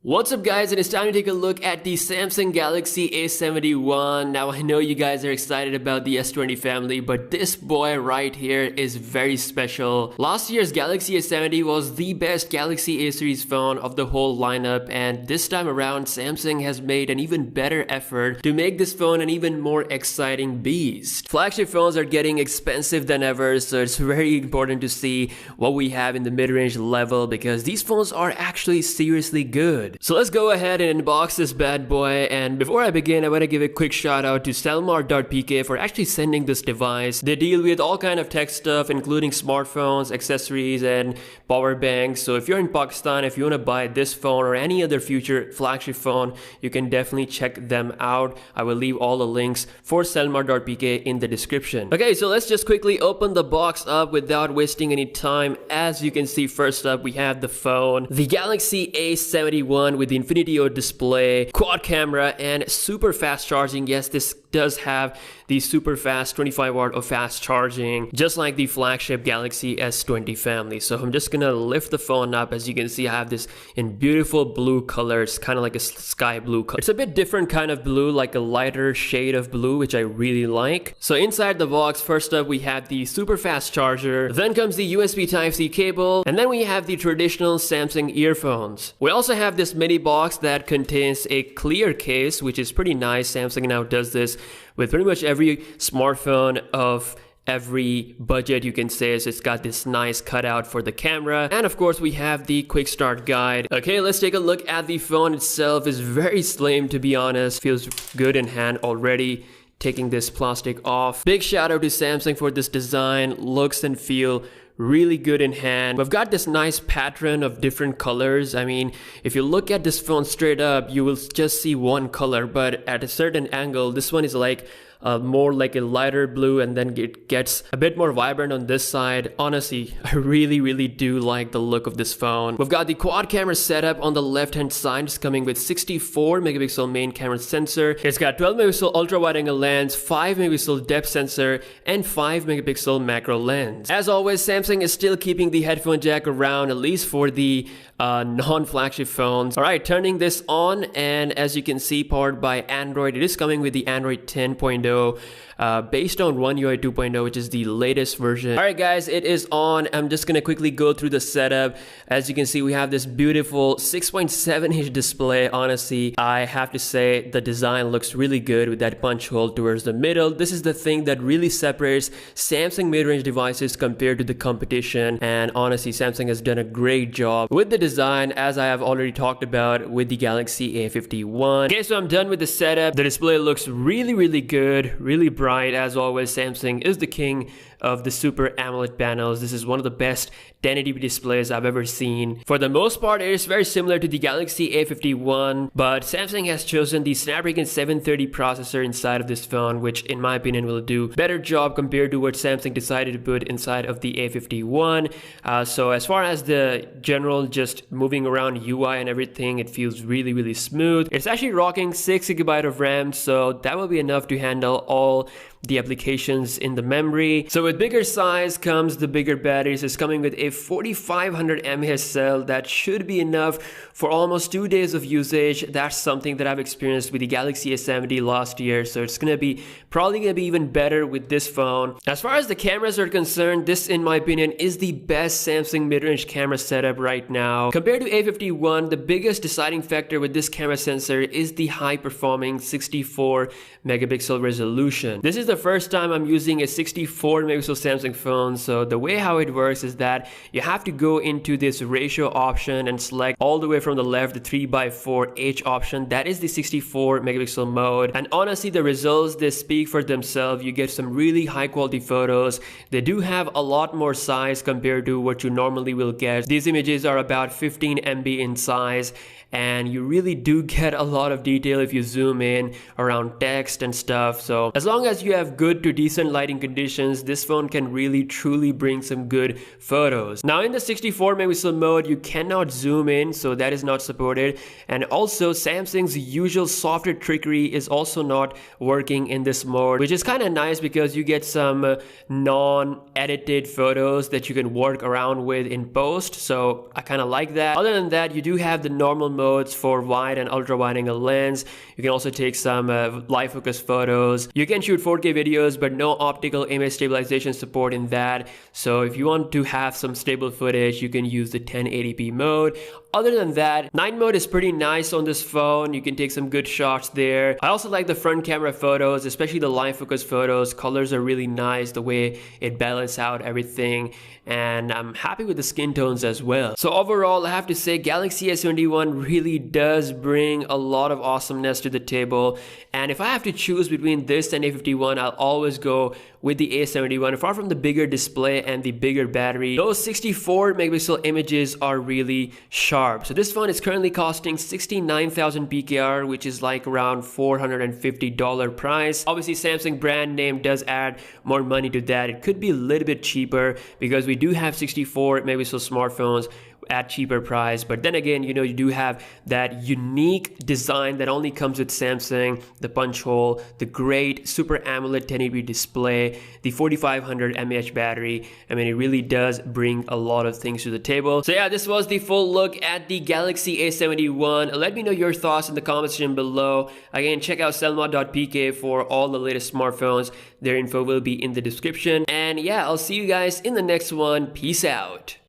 What's up guys, and it's time to take a look at the Samsung Galaxy A71. Now I know you guys are excited about the S20 family, but this boy right here is very special. Last year's Galaxy A70 was the best Galaxy A series phone of the whole lineup, and this time around Samsung has made an even better effort to make this phone an even more exciting beast. Flagship phones are getting expensive than ever, so it's very important to see what we have in the mid-range level because these phones are actually seriously good. So let's go ahead and unbox this bad boy, and before I begin I want to give a quick shout out to Selmar.pk for actually sending this device. They deal with all kind of tech stuff including smartphones, accessories and power banks. So if you're in Pakistan, if you want to buy this phone or any other future flagship phone, you can definitely check them out. I will leave all the links for Selmar.pk in the description. Okay, so let's just quickly open the box up without wasting any time. As you can see, first up we have the phone, the Galaxy A71 with the Infinity O display, quad camera and super fast charging. Yes, this does have the super fast 25 watt of fast charging, just like the flagship Galaxy S20 family. So I'm just gonna lift the phone up. As you can see, I have this in beautiful blue colors, kind of like a sky blue color. It's a bit different kind of blue, like a lighter shade of blue, which I really like. So inside the box, first up we have the super fast charger, then comes the USB Type-C cable, and then we have the traditional Samsung earphones. We also have this mini box that contains a clear case, which is pretty nice. Samsung now does this with pretty much every smartphone of every budget, you can say. So it's got this nice cutout for the camera, and of course we have the quick start guide. Okay, let's take a look at the phone itself. It's very slim, to be honest. Feels good in hand already. Taking this plastic off, big shout out to Samsung for this design. Looks and feel really good in hand. We've got this nice pattern of different colors. I mean, if you look at this phone straight up, you will just see one color, but at a certain angle, this one is like more like a lighter blue, and then it gets a bit more vibrant on this side. Honestly, I really do like the look of this phone. We've got the quad camera setup on the left hand side. It's coming with 64 megapixel main camera sensor. It's got 12 megapixel ultra wide angle lens, 5 megapixel depth sensor, and 5 megapixel macro lens. As always, Samsung is still keeping the headphone jack around, at least for the non-flagship phones. Alright, turning this on, and as you can see, powered by Android. It is coming with the Android 10.0 based on One UI 2.0, which is the latest version. Alright guys, it is on. I'm just gonna quickly go through the setup. As you can see, we have this beautiful 6.7-inch display. Honestly, I have to say the design looks really good with that punch hole towards the middle. This is the thing that really separates Samsung mid-range devices compared to the competition, and honestly Samsung has done a great job with the design, as I have already talked about with the Galaxy A51. Okay, so I'm done with the setup. The display looks really good, really bright. As always, Samsung is the king of the Super AMOLED panels. This is one of the best 1080p displays I've ever seen. For the most part, it is very similar to the Galaxy A51, but Samsung has chosen the Snapdragon 730 processor inside of this phone, which in my opinion will do better job compared to what Samsung decided to put inside of the A51. So as far as the general just moving around UI and everything, it feels really smooth. It's actually rocking 6GB of RAM, so that will be enough to handle all the applications in the memory. So with bigger size comes the bigger batteries. It's coming with a 4500 mAh cell that should be enough for almost 2 days of usage. That's something that I've experienced with the Galaxy A70 last year, so it's probably gonna be even better with this phone. As far as the cameras are concerned, this in my opinion is the best Samsung mid-range camera setup right now. Compared to A51, the biggest deciding factor with this camera sensor is the high performing 64 megapixel resolution. This is the first time I'm using a 64 megapixel Samsung phone. So the way how it works is that you have to go into this ratio option and select all the way from the left the 3:4 option. That is the 64 megapixel mode, and honestly the results, they speak for themselves. You get some really high quality photos. They do have a lot more size compared to what you normally will get. These images are about 15 MB in size, and you really do get a lot of detail if you zoom in around text and stuff. So as long as you have good to decent lighting conditions, this phone can really truly bring some good photos. Now in the 64 megapixel mode, you cannot zoom in, so that is not supported, and also Samsung's usual software trickery is also not working in this mode, which is kind of nice because you get some non-edited photos that you can work around with in post. So I kind of like that. Other than that, you do have the normal modes for wide and ultra wide angle lens. You can also take some live focus photos. You can shoot 4K videos, but no optical image stabilization support in that. So if you want to have some stable footage, you can use the 1080p mode. Other than that, night mode is pretty nice on this phone. You can take some good shots there. I also like the front camera photos, especially the live focus photos. Colors are really nice, the way it balances out everything. And I'm happy with the skin tones as well. So overall, I have to say Galaxy A71 really does bring a lot of awesomeness to the table. And if I have to choose between this and A51, I'll always go with the A71. Apart from the bigger display and the bigger battery, those 64 megapixel images are really sharp. So this phone is currently costing 69,000 PKR, which is like around $450 price. Obviously, Samsung brand name does add more money to that. It could be a little bit cheaper because we do have 64 megapixel smartphones at cheaper price, but then again, you know, you do have that unique design that only comes with Samsung, the punch hole, the great Super AMOLED 1080p display, the 4500 mAh battery. I mean, it really does bring a lot of things to the table. So yeah, this was the full look at the Galaxy A71. Let me know your thoughts in the comment section below. Again, check out selma.pk for all the latest smartphones. Their info will be in the description. And yeah, I'll see you guys in the next one. Peace out.